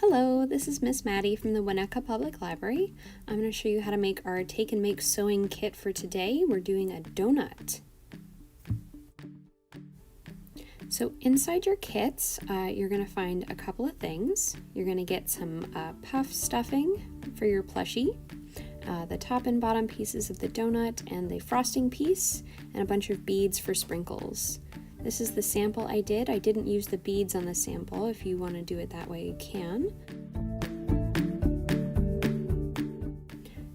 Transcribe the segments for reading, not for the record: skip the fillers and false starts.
Hello, this is Miss Maddie from the Winnetka Public Library. I'm going to show you how to make our Take and Make sewing kit for today. We're doing a donut. So inside your kits, you're going to find a couple of things. You're going to get some puff stuffing for your plushie, the top and bottom pieces of the donut and the frosting piece, and a bunch of beads for sprinkles. This is the sample I did. I didn't use the beads on the sample. If you want to do it that way, you can.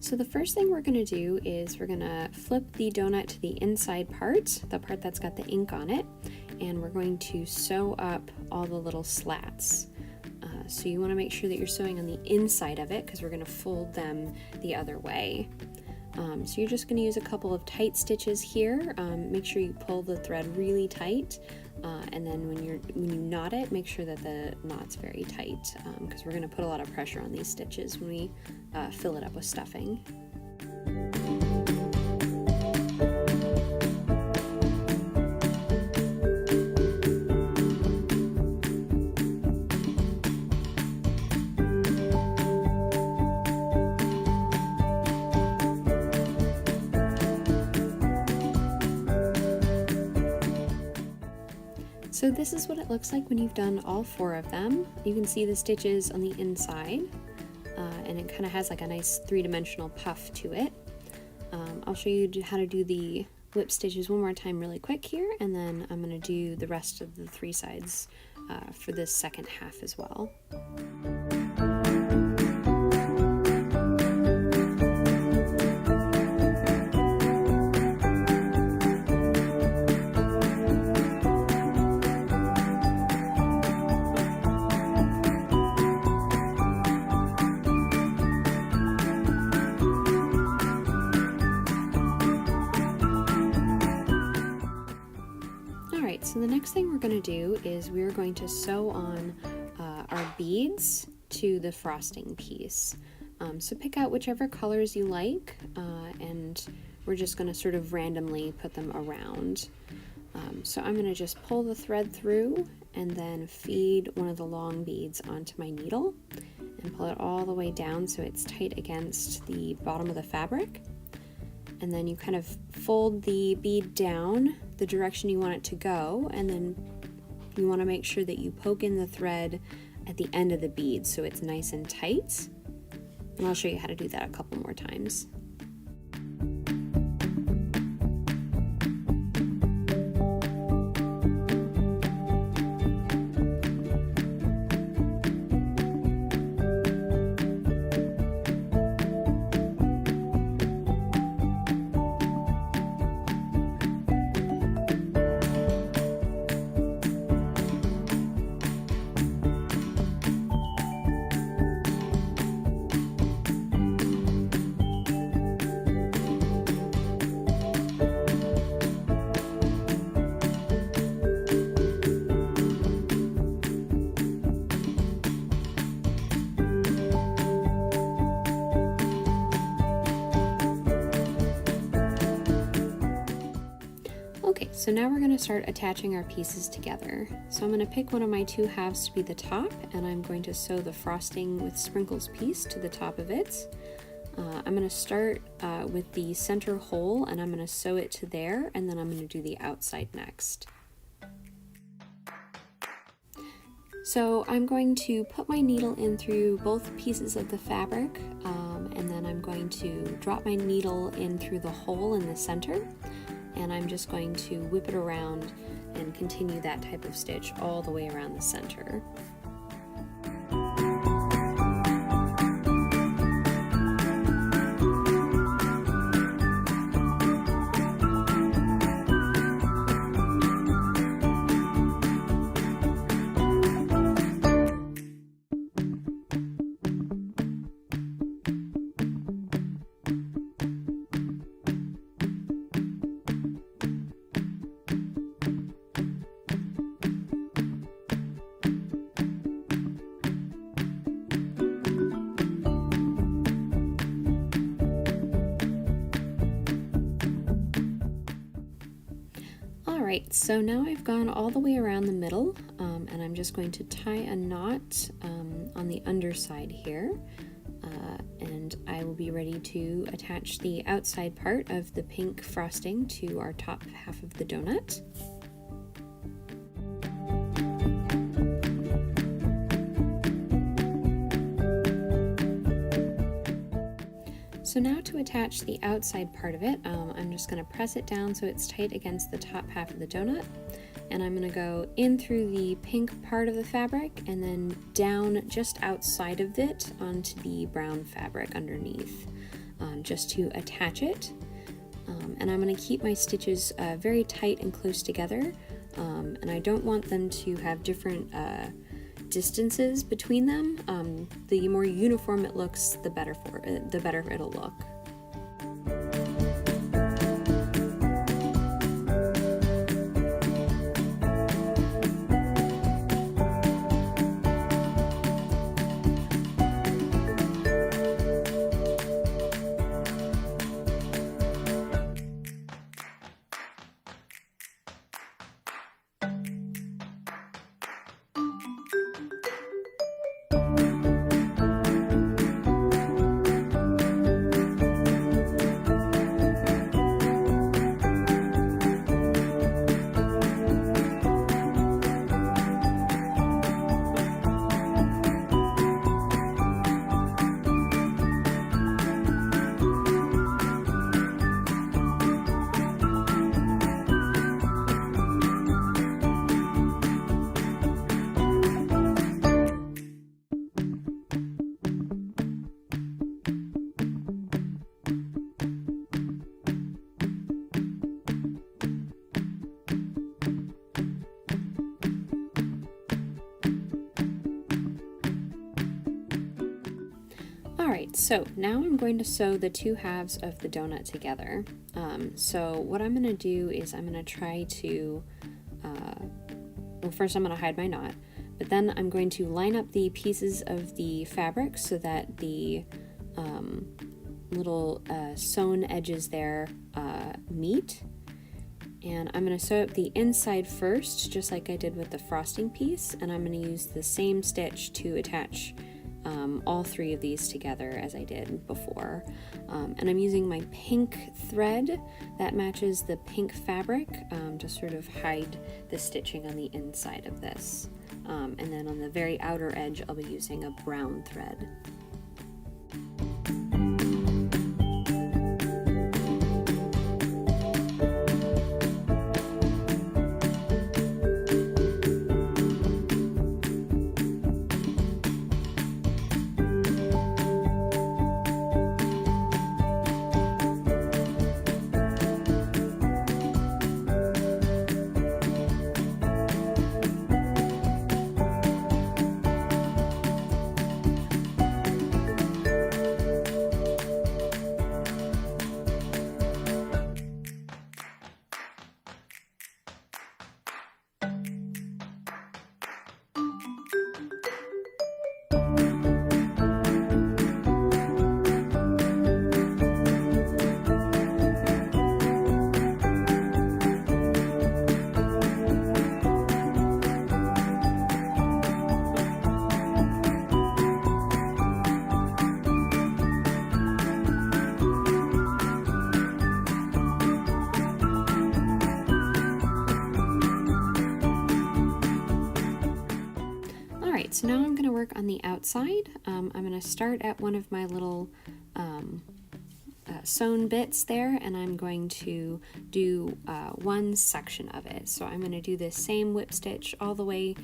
So the first thing we're going to do is we're going to flip the donut to the inside part, the part that's got the ink on it, and we're going to sew up all the little slats. So you want to make sure that you're sewing on the inside of it because we're going to fold them the other way. So you're just going to use a couple of tight stitches here. Make sure you pull the thread really tight, and then when you knot it, make sure that the knot's very tight because we're going to put a lot of pressure on these stitches when we fill it up with stuffing. So this is what it looks like when you've done all 4 of them. You can see the stitches on the inside, and it kind of has like a nice 3-dimensional puff to it. I'll show you how to do the whip stitches one more time really quick here, and then I'm going to do the rest of the 3 sides for this second half as well. So the next thing we're going to do is we're going to sew on our beads to the frosting piece. So pick out whichever colors you like, and we're just going to sort of randomly put them around. So I'm going to just pull the thread through and then feed one of the long beads onto my needle and pull it all the way down so it's tight against the bottom of the fabric. And then you kind of fold the bead down the direction you want it to go, and then you want to make sure that you poke in the thread at the end of the bead so it's nice and tight. And I'll show you how to do that a couple more times. Okay, so now we're going to start attaching our pieces together. So I'm going to pick one of my 2 halves to be the top, and I'm going to sew the frosting with sprinkles piece to the top of it. I'm going to start with the center hole, and I'm going to sew it to there, and then I'm going to do the outside next. So I'm going to put my needle in through both pieces of the fabric, and then I'm going to drop my needle in through the hole in the center. And I'm just going to whip it around and continue that type of stitch all the way around the center. Alright, so now I've gone all the way around the middle, and I'm just going to tie a knot on the underside here, and I will be ready to attach the outside part of the pink frosting to our top half of the donut. So now to attach the outside part of it, I'm just going to press it down so it's tight against the top half of the donut, and I'm going to go in through the pink part of the fabric and then down just outside of it onto the brown fabric underneath, just to attach it. And I'm going to keep my stitches very tight and close together, and I don't want them to have different distances between them. The more uniform it looks, the better it'll look. Alright, so now I'm going to sew the two halves of the donut together. So what I'm going to do is I'm going to try to, well, first I'm going to hide my knot, but then I'm going to line up the pieces of the fabric so that the little sewn edges there meet. And I'm going to sew up the inside first, just like I did with the frosting piece, and I'm going to use the same stitch to attach all three of these together as I did before. And I'm using my pink thread that matches the pink fabric to sort of hide the stitching on the inside of this. And then on the very outer edge I'll be using a brown thread. So now I'm going to work on the outside. I'm going to start at one of my little sewn bits there, and I'm going to do one section of it. So I'm going to do the same whip stitch all the way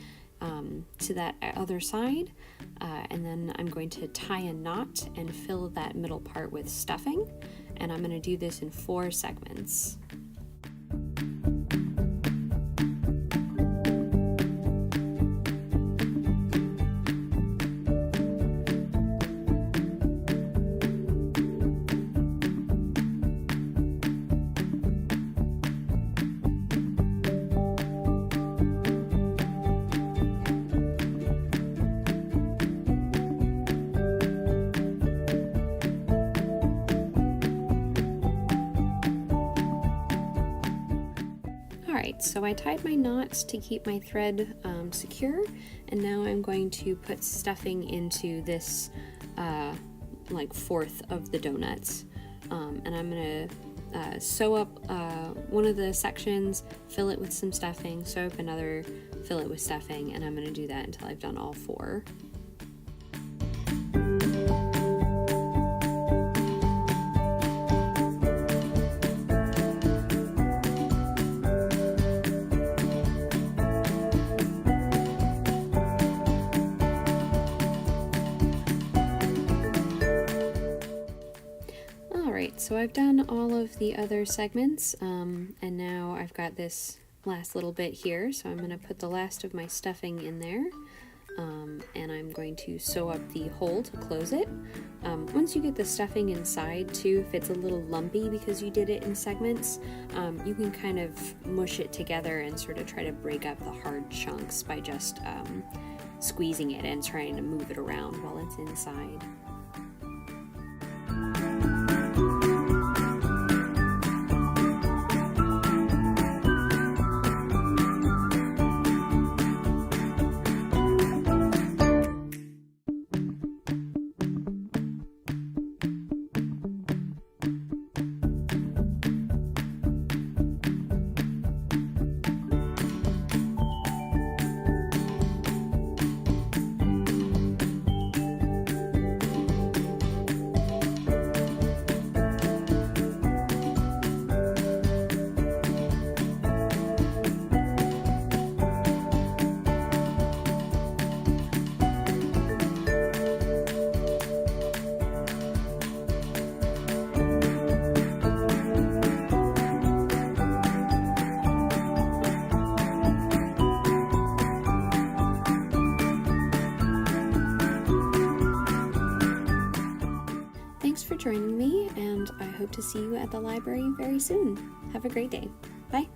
to that other side, and then I'm going to tie a knot and fill that middle part with stuffing, and I'm going to do this in 4 segments. Alright, so I tied my knots to keep my thread secure, and now I'm going to put stuffing into this like fourth of the donuts. And I'm gonna sew up one of the sections, fill it with some stuffing, sew up another, fill it with stuffing, and I'm gonna do that until I've done all 4. Alright, so I've done all of the other segments, and now I've got this last little bit here, so I'm going to put the last of my stuffing in there, and I'm going to sew up the hole to close it. Once you get the stuffing inside too, if it's a little lumpy because you did it in segments, you can kind of mush it together and sort of try to break up the hard chunks by just squeezing it and trying to move it around while it's inside. Thanks for joining me, and I hope to see you at the library very soon. Have a great day. Bye.